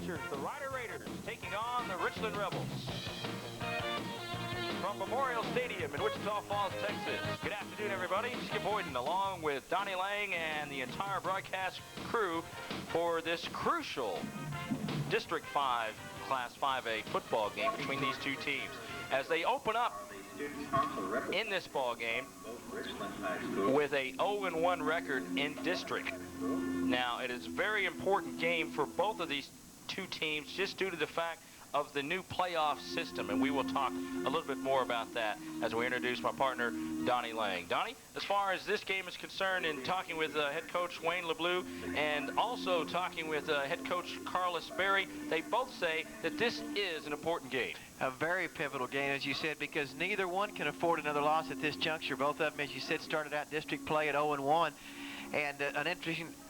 features the Rider Raiders taking on the Richland Rebels. From Memorial Stadium in Wichita Falls, Texas. Good afternoon, everybody. Skip Boyden along with Donnie Lang and the entire broadcast crew for this crucial District 5 Class 5A football game between these two teams. As they open up in this ball game with a 0-1 record in district. Now, it is a very important game for both of these two teams just due to the fact of the new playoff system, and we will talk a little bit more about that as we introduce my partner, Donnie Lang. Donnie, as far as this game is concerned, in talking with head coach Wayne LeBleu and also talking with head coach Carlos Berry, they both say that this is an important game. A very pivotal game, as you said, because neither one can afford another loss at this juncture. Both of them, as you said, started out district play at 0-1. And an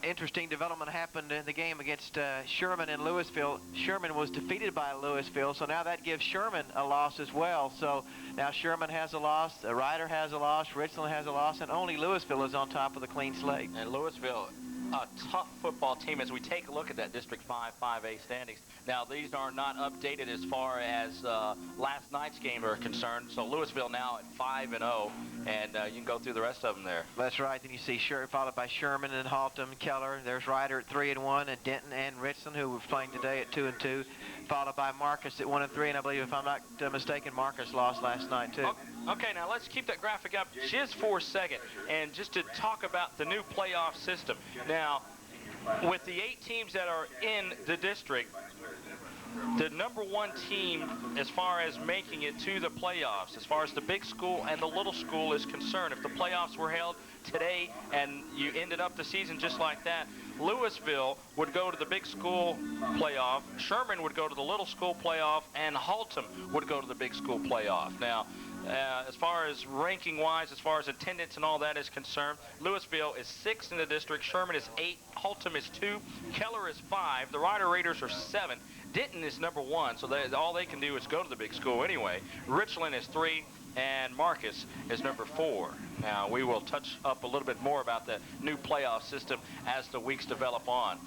interesting development happened in the game against Sherman in Louisville. Sherman was defeated by Louisville, so now that gives Sherman a loss as well. So now Sherman has a loss, the Rider has a loss, Richland has a loss, and only Louisville is on top of the clean slate. And Louisville, a tough football team as we take a look at that District 5 5A standings. Now, these are not updated as far as last night's game are concerned. So Louisville now at 5-0, and you can go through the rest of them there. That's right. Then you see followed by Sherman and Haltom, Keller. There's Rider at 3-1, and Denton and Richland, who were playing today at 2-2, followed by Marcus at 1-3, and I believe, if I'm not mistaken, Marcus lost last night too. Okay, now let's keep that graphic up just for a second, and just to talk about the new playoff system. Now, with the 8 teams that are in the district, the number 1 team as far as making it to the playoffs, as far as the big school and the little school is concerned, if the playoffs were held today and you ended up the season just like that, Louisville would go to the big school playoff, Sherman would go to the little school playoff, and Haltom would go to the big school playoff. Now, as far as ranking-wise, as far as attendance and all that is concerned, Louisville is 6th in the district, Sherman is 8, Haltom is 2, Keller is 5, the Rider Raiders are 7, Denton is number 1, so all they can do is go to the big school anyway. Richland is 3, and Marcus is number 4. Now, we will touch up a little bit more about the new playoff system as the weeks develop on.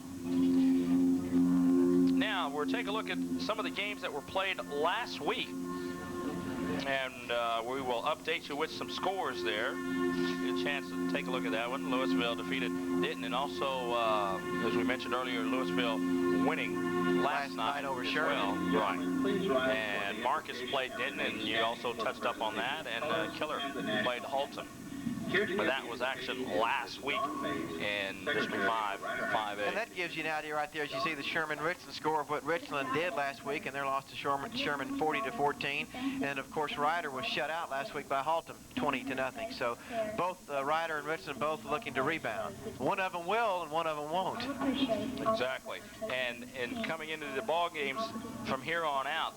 Now, we'll take a look at some of the games that were played last week. And we will update you with some scores there. Get a chance to take a look at that one. Louisville defeated Denton, and also, as we mentioned earlier, Louisville winning last night over Sherman. Well. Right. And Marcus played Denton, and you also touched up on that, and Keller played Haltom. But that was action last week in District 5, 5A. And that gives you an idea right there, as you see the Sherman-Richland score of what Richland did last week, and their loss to Sherman 40-14. And of course, Rider was shut out last week by Haltom 20-0. So both Rider and Richland both looking to rebound. One of them will, and one of them won't. Exactly. And coming into the ball games from here on out,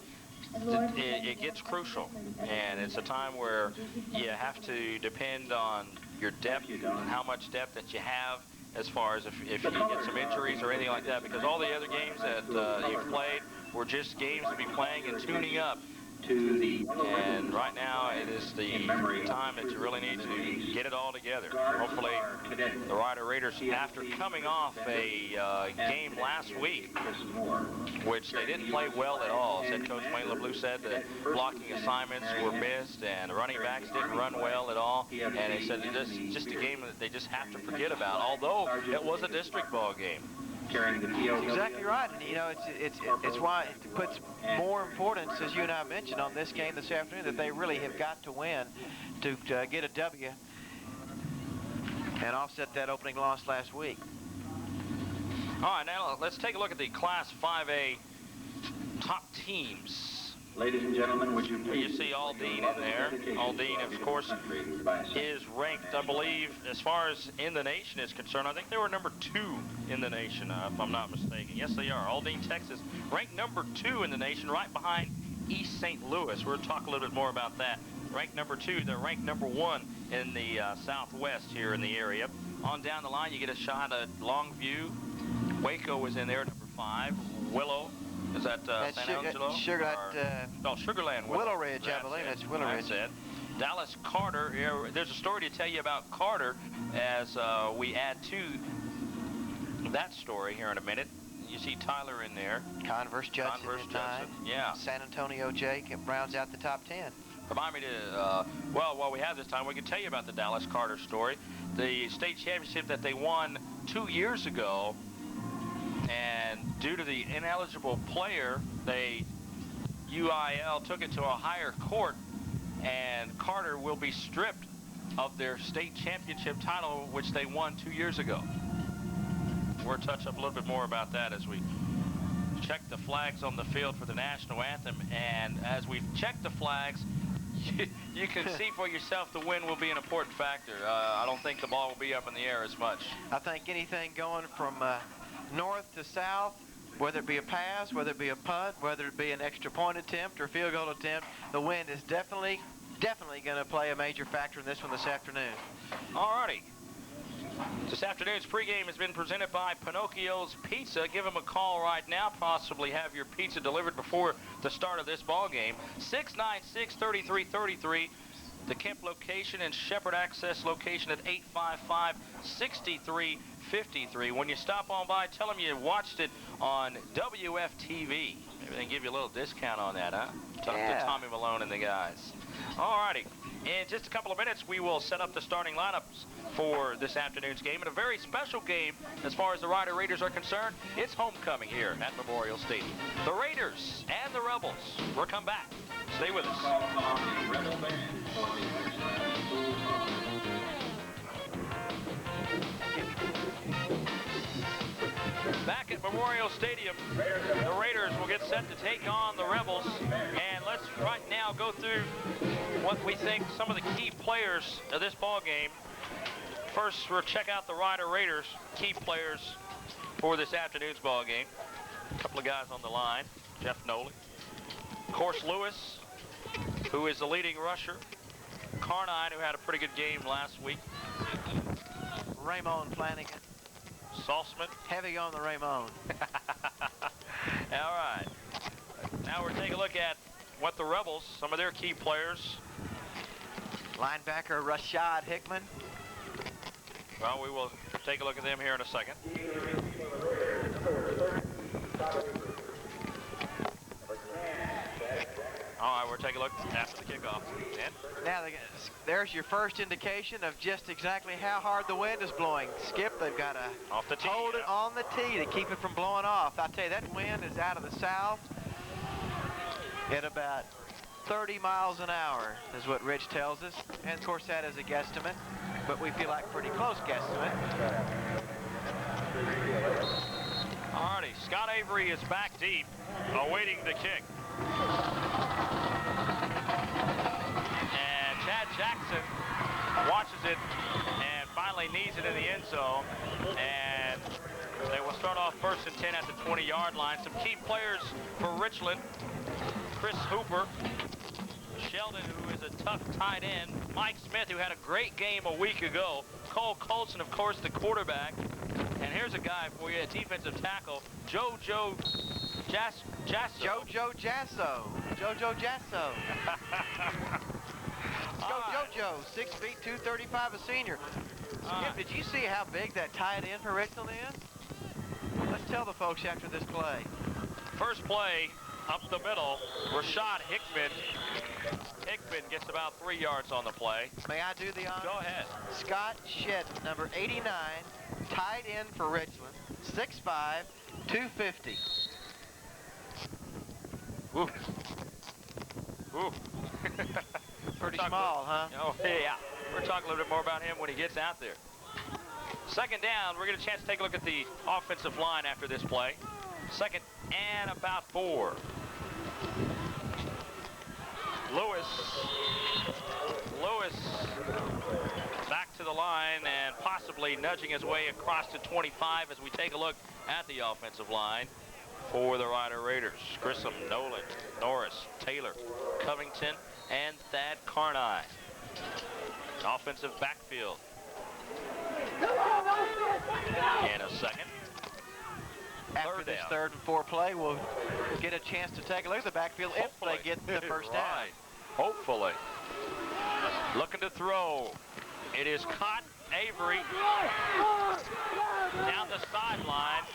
it gets crucial, and it's a time where you have to depend on your depth and how much depth that you have as far as if you get some injuries or anything like that, because all the other games that you've played were just games to be playing and tuning up. And right now it is the time that you really need to get it all together. Hopefully the Rider Raiders, after coming off a game last week, which they didn't play well at all, as head coach Wayne LeBleu said, that blocking assignments were missed and the running backs didn't run well at all, and they said it's just a game that they just have to forget about, although it was a district ball game. Exactly right, and you know it's why it puts more importance, as you and I mentioned, on this game this afternoon, that they really have got to win to get a W and offset that opening loss last week. All right, now let's take a look at the Class 5A top teams. Ladies and gentlemen, would you please... You see Aldine in there. Aldine, of course, is ranked, I believe, as far as in the nation is concerned. I think they were number 2 in the nation, if I'm not mistaken. Yes, they are. Aldine, Texas, ranked number 2 in the nation, right behind East St. Louis. We'll talk a little bit more about that. Ranked number 2, they're ranked number 1 in the Southwest here in the area. On down the line, you get a shot at Longview. Waco is in there, number 5. Willow. Is that San Angelo? Sugarland. Willow Ridge, I believe. That's Willow Ridge. That's it. Dallas Carter. There's a story to tell you about Carter as we add to that story here in a minute. You see Tyler in there. Converse Judson Converse at Judson, 9. yeah. San Antonio Jake rounds out the top 10. Remind me to, well, while we have this time, we can tell you about the Dallas Carter story. The state championship that they won 2 years ago, and due to the ineligible player, UIL took it to a higher court, and Carter will be stripped of their state championship title, which they won 2 years ago. We'll touch up a little bit more about that as we check the flags on the field for the national anthem. And as we check the flags, you can see for yourself the wind will be an important factor. I don't think the ball will be up in the air as much. I think anything going from north to south, whether it be a pass, whether it be a punt, whether it be an extra point attempt or field goal attempt, the wind is definitely going to play a major factor in this one this afternoon. All righty. This afternoon's pregame has been presented by Pinocchio's Pizza. Give them a call right now. Possibly have your pizza delivered before the start of this ball game. 696-3333. The Kemp location and Shepherd Access location at 855-6353. When you stop on by, tell them you watched it on WFTV. Maybe they can give you a little discount on that, huh? Talk to Tommy Malone and the guys. All righty. In just a couple of minutes, we will set up the starting lineups for this afternoon's game. And a very special game as far as the Rider Raiders are concerned. It's homecoming here at Memorial Stadium. The Raiders and the Rebels. We'll come back. Stay with us. Back at Memorial Stadium, the Raiders will get set to take on the Rebels. And let's right now go through what we think some of the key players of this ball game. First, we'll check out the Rider Raiders key players for this afternoon's ball game. A couple of guys on the line. Jeff Nolan. Of course, Lewis, who is the leading rusher. Carnine, who had a pretty good game last week. Raymond Flanagan. Saltzman. Heavy on the Raymond. All right. Now we're taking a look at what the Rebels, some of their key players. Linebacker Rashad Hickman. Well, we will take a look at them here in a second. All right, we'll take a look after the kickoff. And now there's your first indication of just exactly how hard the wind is blowing. Skip, they've got to off the tee, hold it on the tee to keep it from blowing off. I tell you, that wind is out of the south at about 30 miles an hour is what Rich tells us. And of course that is a guesstimate, but we feel like pretty close guesstimate. All righty, Scott Avery is back deep, awaiting the kick. And Chad Jackson watches it and finally knees it in the end zone. And they will start off 1st and 10 at the 20-yard line. Some key players for Richland. Chris Hooper. Sheldon, who is a tough tight end. Mike Smith, who had a great game a week ago. Cole Colson, of course, the quarterback. And here's a guy for you, a defensive tackle, Jojo Jasso. Jojo Jasso. Jojo Jasso. Go Jojo, 6 feet, 235, a senior. Skip, did you see how big that tight end for Richland is? Let's tell the folks after this play. First play, up the middle, Rashad Hickman. Hickman gets about 3 yards on the play. May I do the honor? Go ahead. Scott Shedden, number 89, tight end for Richland, 6'5", 250. Ooh. Ooh. Pretty small, huh? Oh, yeah. We're talking a little bit more about him when he gets out there. Second down, we're going to chance to take a look at the offensive line after this play. Second and about 4. Lewis back to the line and possibly nudging his way across to 25 as we take a look at the offensive line for the Rider Raiders. Grissom, Nolan, Norris, Taylor, Covington, and Thad Carnine. Offensive backfield. In a second. After this 3rd and 4 play, we'll get a chance to take a look at the backfield if they get the first down. Right. Hopefully. Looking to throw. It is caught. Avery down the sideline.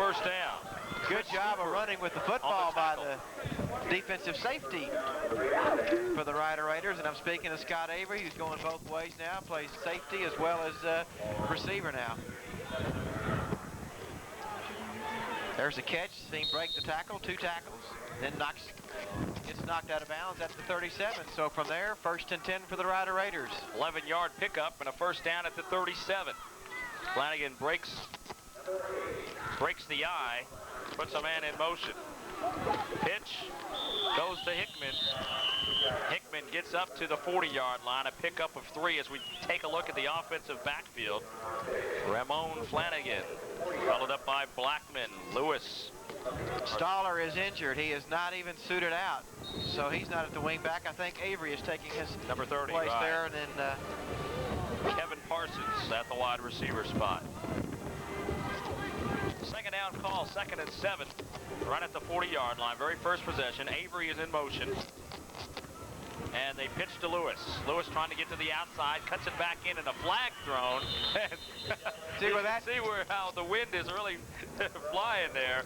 first down. Good job of running with the football by the defensive safety for the Rider Raiders. And I'm speaking of Scott Avery, who's going both ways now, plays safety as well as receiver now. There's a catch, seen break the tackle, 2 tackles, then gets knocked out of bounds at the 37. So from there, 1st and 10 for the Rider Raiders. 11-yard pickup and a first down at the 37. Flanagan breaks the eye, puts a man in motion. Pitch goes to Hickman. Hickman gets up to the 40-yard line, a pickup of 3 as we take a look at the offensive backfield. Ramon Flanagan, followed up by Blackman, Lewis. Stoller is injured. He is not even suited out, so he's not at the wing back. I think Avery is taking his number 30 place right there, and then Kevin Parsons at the wide receiver spot. Second down call, 2nd and 7, right at the 40-yard line. Very first possession. Avery is in motion. And they pitch to Lewis. Lewis trying to get to the outside, cuts it back in, and a flag thrown. See how the wind is really flying there.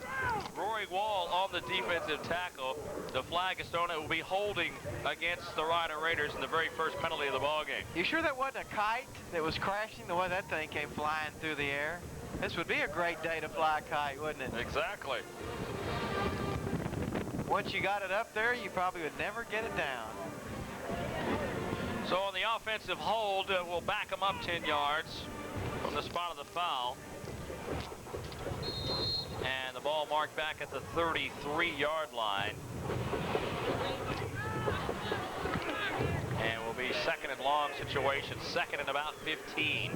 Rory Wall on the defensive tackle. The flag is thrown. It will be holding against the Rider Raiders in the very first penalty of the ball game. You sure that wasn't a kite that was crashing the way that thing came flying through the air? This would be a great day to fly a kite, wouldn't it? Exactly. Once you got it up there, you probably would never get it down. So on the offensive hold, we'll back them up 10 yards from the spot of the foul. And the ball marked back at the 33-yard line. And will be 2nd and long situation, 2nd and about 15.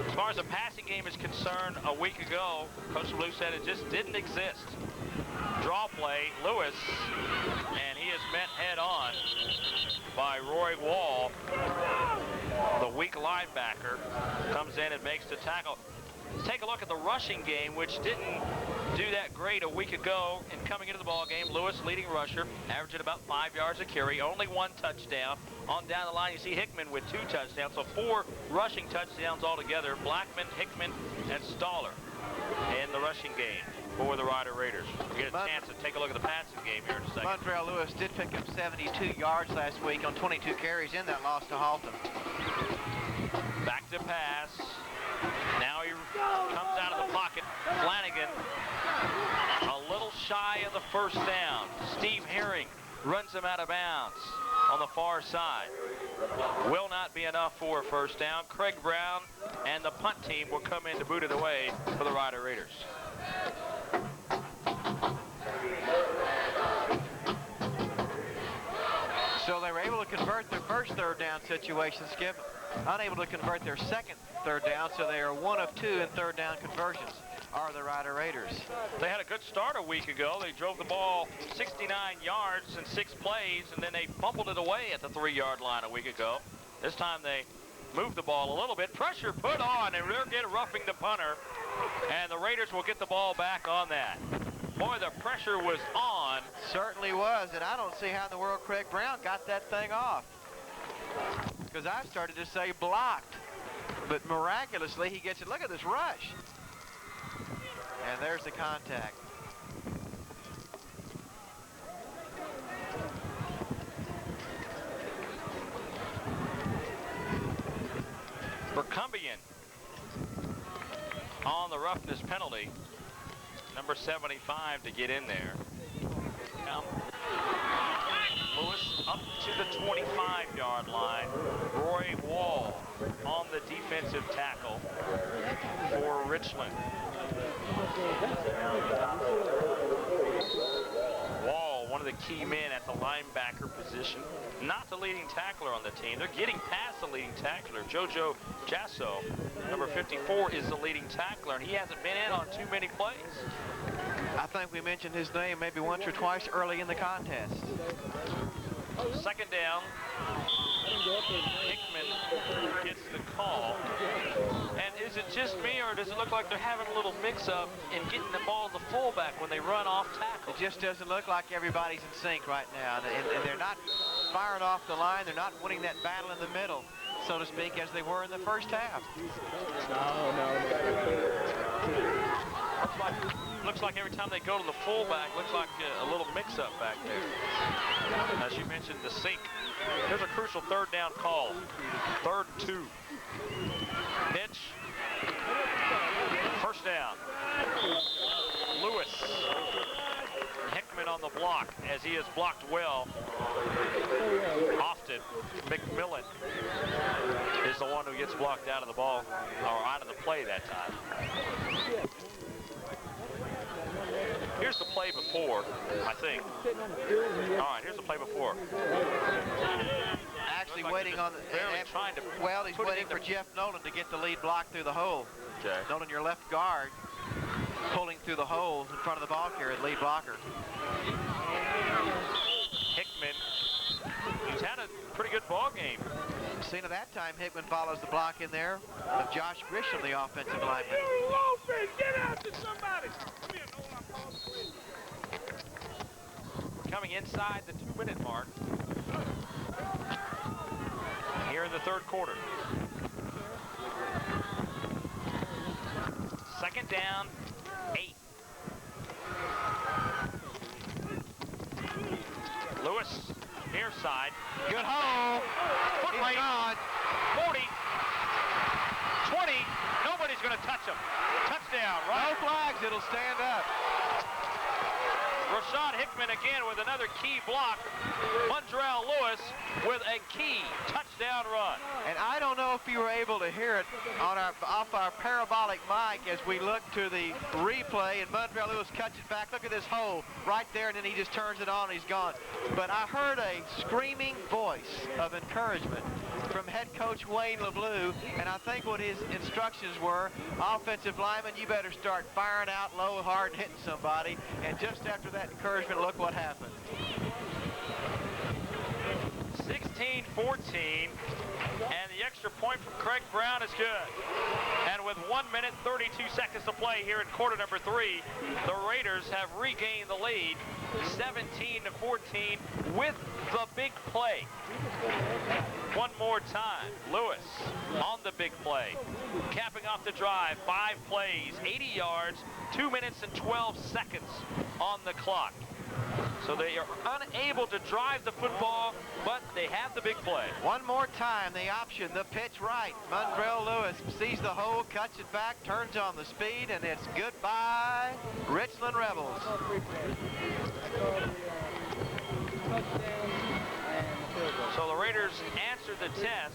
As far as the passing game is concerned, a week ago, Coach Blue said it just didn't exist. Draw play, Lewis, and he is met head on by Roy Wall. The weak linebacker comes in and makes the tackle. Let's take a look at the rushing game, which didn't do that great a week ago. And coming into the ball game, Lewis, leading rusher, averaging about 5 yards a carry, only 1 touchdown. On down the line, you see Hickman with 2 touchdowns, so 4 rushing touchdowns altogether. Blackman, Hickman, and Stoller in the rushing game for the Rider Raiders. We get a chance to take a look at the passing game here in a second. Montrell Lewis did pick up 72 yards last week on 22 carries in that loss to Halton. Back to pass. Now he comes out of the pocket. Flanagan a little shy of the first down. Steve Herring runs him out of bounds on the far side. Will not be enough for a first down. Craig Brown and the punt team will come in to boot it away for the Rider Raiders. So they were able to convert their first 3rd down situation, Skip. Unable to convert their 2nd 3rd down, so they are 1 of 2 in 3rd down conversions, are the Rider Raiders. They had a good start a week ago. They drove the ball 69 yards in 6 plays, and then they fumbled it away at the 3-yard line a week ago. This time they moved the ball a little bit. Pressure put on, and they're getting roughing the punter, and the Raiders will get the ball back on that. Boy, the pressure was on. Certainly was, and I don't see how in the world Craig Brown got that thing off. Because I started to say blocked, but miraculously he gets it. Look at this rush. And there's the contact. Bercumbian on the roughness penalty. Number 75 to get in there. Now, Lewis up to the 25-yard line. Roy Wall on the defensive tackle for Richland. Wall, one of the key men at the linebacker position. Not the leading tackler on the team. They're getting past the leading tackler. Jojo Jasso, number 54, is the leading tackler, and he hasn't been in on too many plays. I think we mentioned his name maybe once or twice early in the contest. 2nd down. Hickman gets the call. And is it just me, or does it look like they're having a little mix-up in getting the ball to the fullback when they run off tackle? It just doesn't look like everybody's in sync right now. And they're not firing off the line. They're not winning that battle in the middle, so to speak, as they were in the first half. Looks like every time they go to the fullback, looks like a little mix-up back there. As you mentioned, the sink. Here's a crucial third down call. 3rd and 2. Pitch. First down. Lewis. Hickman on the block, as he has blocked well. Often, McMillan is the one who gets blocked out of the ball, or out of the play that time. Here's the play before, I think. All right, here's the play before. Actually like waiting on the, trying to well, he's waiting for Jeff Nolan to get the lead block through the hole. Okay. Nolan, your left guard, pulling through the hole in front of the ball carrier, lead blocker. Hickman, who's had a pretty good ball game. Scene of that time, Hickman follows the block in there of Josh Grisham, the offensive lineman. Get out to somebody. Coming inside the 2-minute mark here in the 3rd quarter. 2nd down, 8. Lewis, near side. Good hole. Foot He's race. gone. 40, 20. Nobody's going to touch him. Touchdown, right? No flags. It'll stand up. Rashad Hickman again with another key block. Mundrell Lewis with a key touchdown run. And I don't know if you were able to hear it on off our parabolic mic as we look to the replay, and Mundrell Lewis cuts it back. Look at this hole right there, and then he just turns it on and he's gone. But I heard a screaming voice of encouragement from head coach Wayne LeBleu, and I think what his instructions were, offensive lineman, you better start firing out low, hard, and hitting somebody. And just after that encouragement, look what happened. 16-14, and the extra point from Craig Brown is good. And with 1 minute, 32 seconds to play here in quarter number 3, the Raiders have regained the lead, 17-14, with the big play. One more time, Lewis on the big play, capping off the drive. 5 plays, 80 yards, 2 minutes and 12 seconds on the clock. So they are unable to drive the football, but they have the big play. One more time, the option, the pitch right. Mundrell Lewis sees the hole, cuts it back, turns on the speed, and it's goodbye, Richland Rebels. So the Raiders answered the test,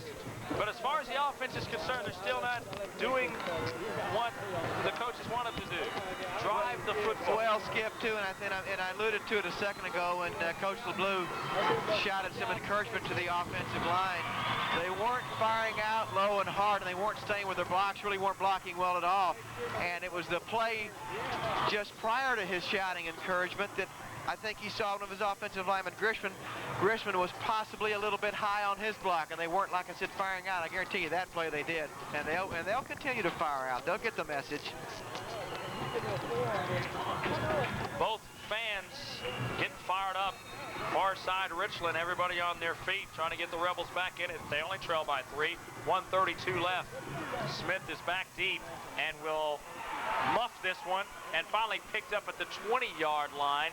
but as far as the offense is concerned, they're still not doing what the coaches want them to do. Drive the football. Well, Skip, too, and I alluded to it a second ago when Coach LeBleu shouted some encouragement to the offensive line. They weren't firing out low and hard, and they weren't staying with their blocks, really weren't blocking well at all. And it was the play just prior to his shouting encouragement that I think he saw one of his offensive linemen, Grisham was possibly a little bit high on his block, and they weren't, like I said, firing out. I guarantee you that play they did, and they'll continue to fire out. They'll get the message. Both fans getting fired up. Far side Richland, everybody on their feet trying to get the Rebels back in it. They only trail by 3. 1:32 left. Smith is back deep and will muff this one, and finally picked up at the 20-yard line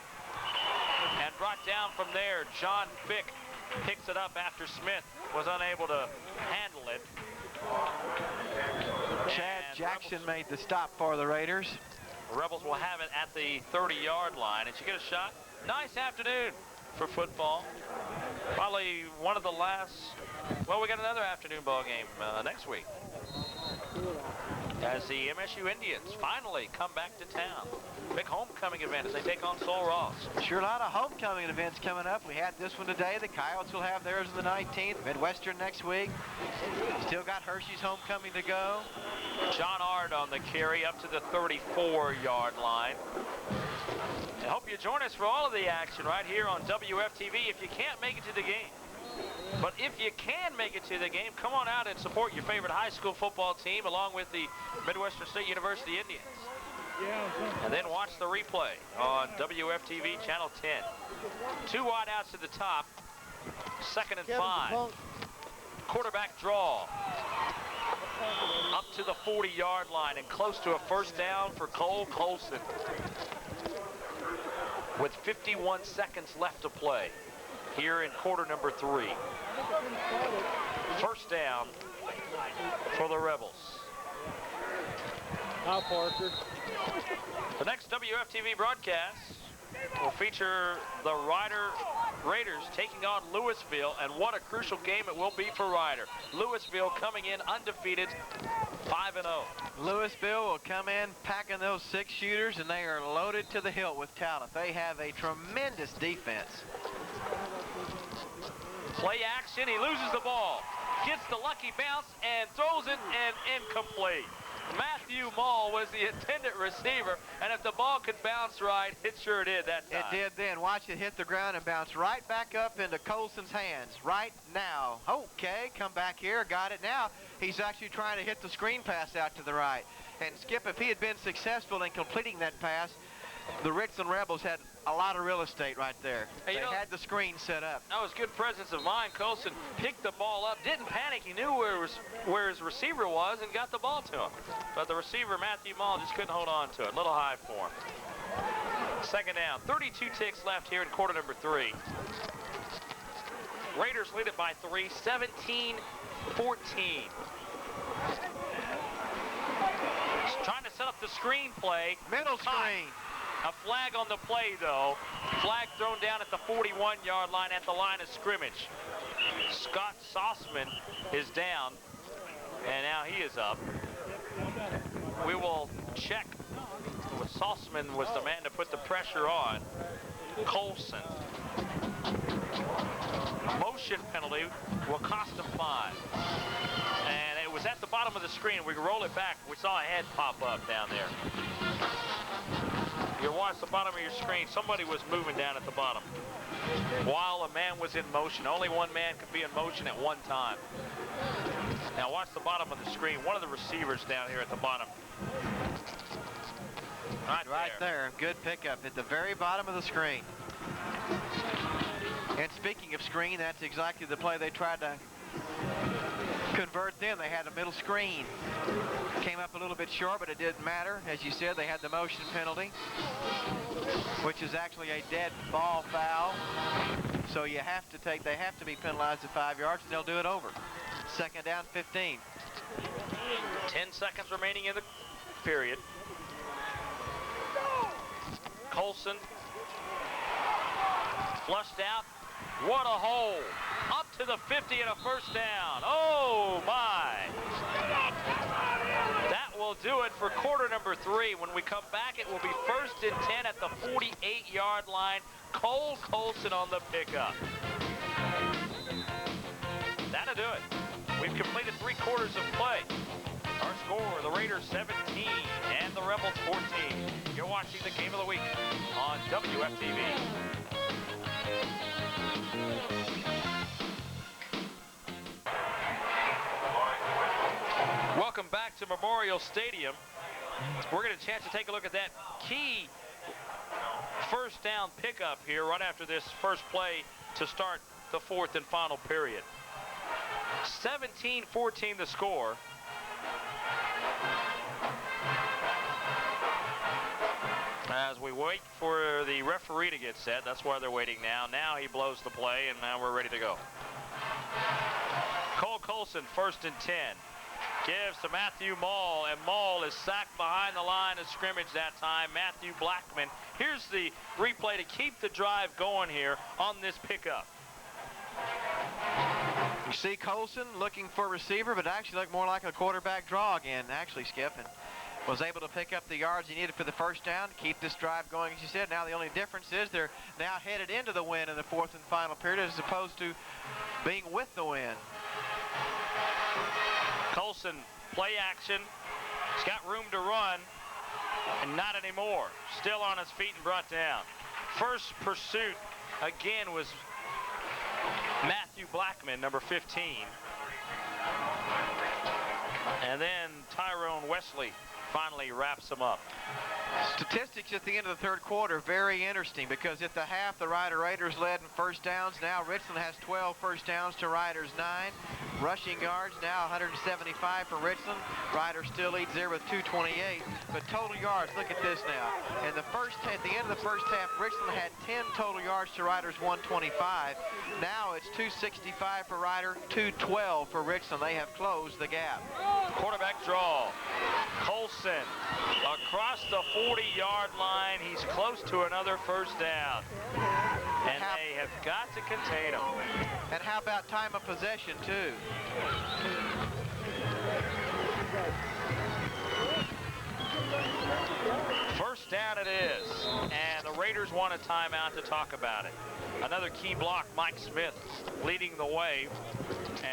and brought down from there. John Fick picks it up after Smith was unable to handle it. Chad And Jackson made the stop for the Raiders. Rebels will have it at the 30-yard line. And you get a shot. Nice afternoon for football. Probably one of the last. Well, we got another afternoon ball game next week, as the MSU Indians finally come back to town. Big homecoming event as they take on Sol Ross. Sure, a lot of homecoming events coming up. We had this one today. The Coyotes will have theirs on the 19th. Midwestern next week. Still got Hershey's homecoming to go. John Ard on the carry up to the 34-yard line. I hope you join us for all of the action right here on WFTV if you can't make it to the game. But if you can make it to the game, come on out and support your favorite high school football team along with the Midwestern State University Indians. And then watch the replay on WFTV Channel 10. 2 wide outs to the top. 2nd and 5. Quarterback draw. Up to to the 40-yard line and close to a first down for Cole Colson. With 51 seconds left to play here in quarter number 3. First down for the Rebels. Now, Parker. The next WFTV broadcast will feature the Raiders taking on Louisville, and what a crucial game it will be for Ryder. Louisville coming in undefeated, 5-0. Louisville will come in packing those 6 shooters, and they are loaded to the hilt with talent. They have a tremendous defense. Play action, he loses the ball, gets the lucky bounce and throws it, and incomplete. Matthew Mall was the intended receiver, and if the ball could bounce right, it sure did that time. It did then. Watch it hit the ground and bounce right back up into Colson's hands right now. Okay, come back here, got it now. He's actually trying to hit the screen pass out to the right. And Skip, if he had been successful in completing that pass, the Richland Rebels had a lot of real estate right there. Hey, they had the screen set up. That was good presence of mind. Colson picked the ball up, didn't panic. He knew where his receiver was and got the ball to him. But the receiver, Matthew Mall, just couldn't hold on to it. A little high for him. Second down. 32 ticks left here in quarter number 3. Raiders lead it by 3, 17-14. Trying to set up the screen play. Middle screen. A flag on the play, though. Flag thrown down at the 41-yard line at the line of scrimmage. Scott Sossman is down, and now he is up. We will check. Sossman was the man to put the pressure on Colson. Motion penalty will cost him 5. And it was at the bottom of the screen. We can roll it back. We saw a head pop up down there. You watch the bottom of your screen. Somebody was moving down at the bottom while a man was in motion. Only one man could be in motion at one time. Now watch the bottom of the screen. One of the receivers down here at the bottom. Right there. Good pickup at the very bottom of the screen. And speaking of screen, that's exactly the play they tried to convert then. They had a middle screen. Came up a little bit short, but it didn't matter. As you said, they had the motion penalty, which is actually a dead ball foul. So they have to be penalized at 5 yards, and they'll do it over. Second down, 15. 10 seconds remaining in the period. Colson flushed out. What a hole. Up to the 50 and a first down. Oh, my. That will do it for quarter number 3. When we come back, it will be 1st and 10 at the 48-yard line. Cole Colson on the pickup. That'll do it. We've completed 3 quarters of play. Our score, the Raiders 17 and the Rebels 14. You're watching the Game of the Week on WFTV. Welcome back to Memorial Stadium. We're going to chance to take a look at that key first down pickup here right after this first play to start the 4th and final period. 17-14 the score. As we wait for the referee to get set, that's why they're waiting now. Now he blows the play, and now we're ready to go. Cole Colson, 1st and 10. Gives to Matthew Mall, and Mall is sacked behind the line of scrimmage that time. Matthew Blackman. Here's the replay to keep the drive going here on this pickup. You see Colson looking for a receiver, but actually looked more like a quarterback draw again, actually, Skip, and was able to pick up the yards he needed for the first down to keep this drive going, as you said. Now the only difference is they're now headed into the win in the 4th and final period as opposed to being with the win. Colson, play action. He's got room to run, and not anymore. Still on his feet and brought down. First pursuit, again, was Matthew Blackman, number 15. And then Tyrone Wesley finally wraps him up. Statistics at the end of the 3rd quarter, very interesting, because at the half, the Raiders led in first downs. Now Richland has 12 first downs to Riders' 9. Rushing yards now 175 for Richland. Ryder still leads there with 228. But total yards, look at this now. At the end of the first half, Richland had 10 total yards to Ryder's 125. Now it's 265 for Ryder, 212 for Richland. They have closed the gap. Quarterback draw. Colson across the 40-yard line. He's close to another first down. And they have got to contain him. And how about time of possession, too? First down it is, and the Raiders want a timeout to talk about it. Another key block, Mike Smith leading the way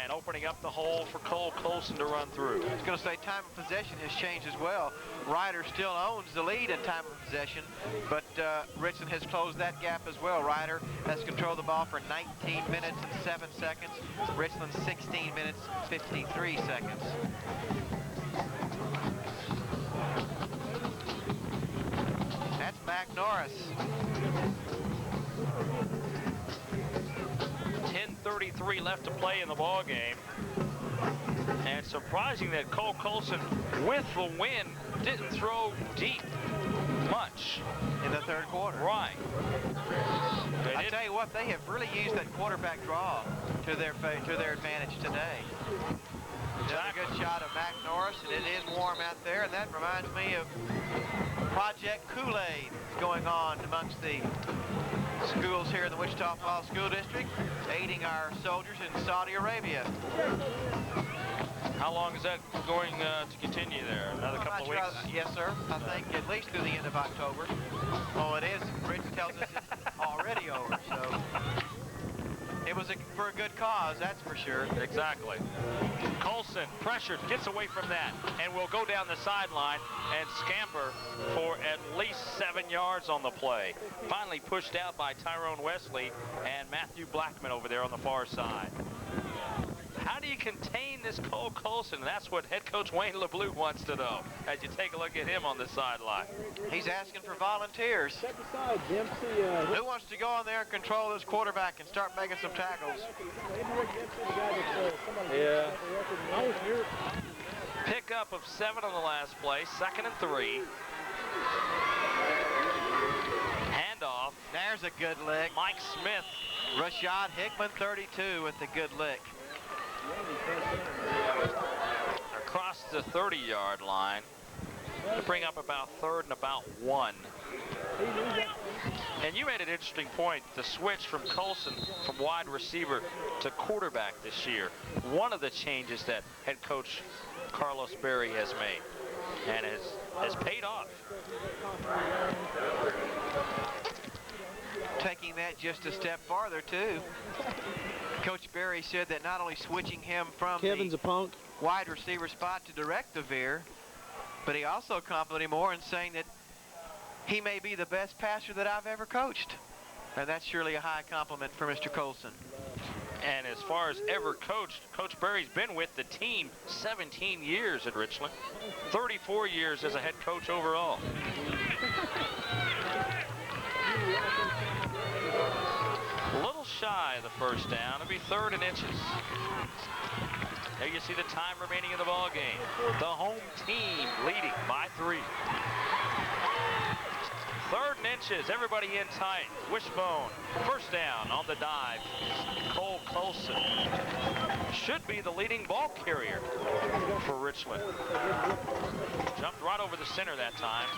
and opening up the hole for Cole Colson to run through. I was going to say time of possession has changed as well. Ryder still owns the lead in time of possession, but Richland has closed that gap as well. Ryder has controlled the ball for 19 minutes and 7 seconds. Richland 16 minutes, 53 seconds. That's Mac Norris. 10:33 left to play in the ball game. And surprising that Cole Colson, with the win, didn't throw deep much in the third quarter. Right. I tell you what, they have really used that quarterback draw to their advantage today. Another good shot of Mac Norris, and it is warm out there, and that reminds me of Project Kool-Aid going on amongst the schools here in the Wichita Falls School District, aiding our soldiers in Saudi Arabia. How long is that going to continue there? Another couple of weeks? Yes, sir. I think at least through the end of October. Oh, it is. Rich tells us it's already over, so it was for a good cause, that's for sure. Exactly. Colson pressured, gets away from that, and will go down the sideline and scamper for at least 7 yards on the play. Finally pushed out by Tyrone Wesley and Matthew Blackman over there on the far side. How do you contain this Cole Colson? That's what head coach Wayne LeBlue wants to know as you take a look at him on the sideline. He's asking for volunteers. Who wants to go in there and control this quarterback and start making some tackles? Yeah. Pickup of 7 on the last play, 2nd and 3. Handoff. There's a good lick. Mike Smith. Rashad Hickman, 32, with a good lick. Across the 30-yard line to bring up about 3rd and about 1. And you made an interesting point, the switch from Colson from wide receiver to quarterback this year. One of the changes that head coach Carlos Berry has made and has paid off. Taking that just a step farther, too. Coach Berry said that not only switching him from the wide receiver spot to direct the veer, but he also complimented him more in saying that he may be the best passer that I've ever coached. And that's surely a high compliment for Mr. Colson. And as far as ever coached, Coach Berry's been with the team 17 years at Richland, 34 years as a head coach overall. A little shy of the first down. It'll be 3rd and inches. There you see the time remaining in the ball game. The home team leading by 3. 3rd and inches. Everybody in tight. Wishbone. First down on the dive. Cole Colson should be the leading ball carrier for Richland. Jumped right over the center that time.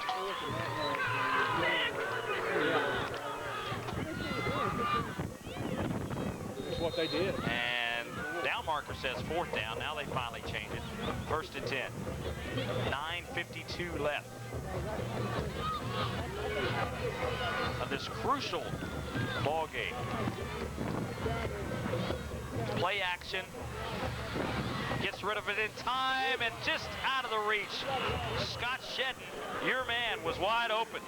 What they did. And down marker says 4th down. Now they finally change it. 1st and 10. 9:52 left of this crucial ball game. Play action. Gets rid of it in time and just out of the reach. Scott Shedden, your man, was wide open.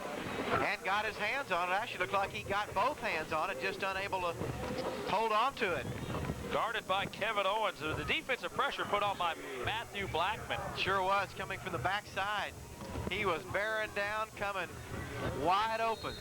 And got his hands on it. Actually looked like he got both hands on it, just unable to hold on to it. Guarded by Kevin Owens. The defensive pressure put on by Matthew Blackman. Sure was, coming from the backside. He was bearing down, coming wide open.